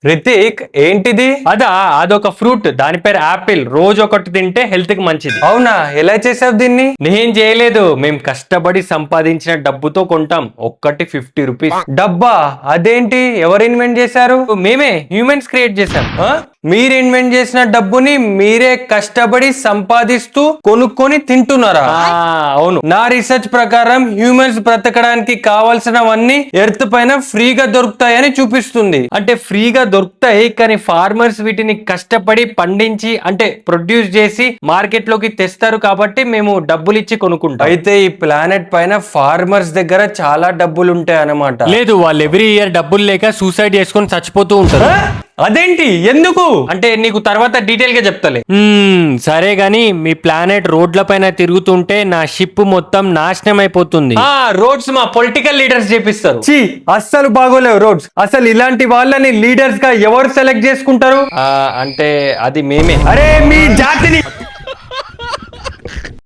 రితిక్ ఏంటిది? అదొక ఫ్రూట్, దాని పేరు యాపిల్. రోజు ఒకటి తింటే హెల్త్ కి మంచిది. అవునా, ఎలా చేసావు దీన్ని? నేను చేయలేదు, మేము కష్టపడి సంపాదించిన డబ్బుతో కొంటాం. ఒక్కటి 50 రూపీస్. డబ్బా? అదేంటి, ఎవరు ఇన్వెంట్ చేశారు? మేమే హ్యూమన్స్ క్రియేట్ చేసాం. మీరు ఇన్వెంట్ చేసిన డబ్బుని మీరే కష్టపడి సంపాదిస్తూ కొనుక్కొని తింటున్నారా? అవును. నా రీసెర్చ్ ప్రకారం హ్యూమన్స్ బ్రతకడానికి కావాల్సినవన్నీ ఎర్త్ పైన ఫ్రీగా దొరుకుతాయని చూపిస్తుంది. అంటే ఫ్రీగా దొరుకుతాయి, కానీ ఫార్మర్స్ వీటిని కష్టపడి పండించి అంటే ప్రొడ్యూస్ చేసి మార్కెట్ లోకి తెస్తారు, కాబట్టి మేము డబ్బులు ఇచ్చి కొనుక్కుంటాం. అయితే ఈ ప్లానెట్ పైన ఫార్మర్స్ దగ్గర చాలా డబ్బులు ఉంటాయి అన్నమాట. లేదు, వాళ్ళు ఎవ్రీ ఇయర్ డబ్బులు లేక సూసైడ్ చేసుకొని చచ్చిపోతూ ఉంటారు. అదేంటి, ఎందుకు? అంటే నీకు తర్వాత డీటెయిల్ గా చెప్తలే. సరే గాని, మీ ప్లానెట్ రోడ్ల పైన తిరుగుతుంటే నా షిప్ మొత్తం నాశనం అయిపోతుంది. రోడ్స్ మా పొలిటికల్ లీడర్స్ చేపిస్తారు. అస్సలు బాగోలేవు రోడ్స్. అసలు ఇలాంటి వాళ్ళని లీడర్స్ గా ఎవరు సెలెక్ట్ చేసుకుంటారు? అంటే అది మేమే. అరే, మీ జాతిని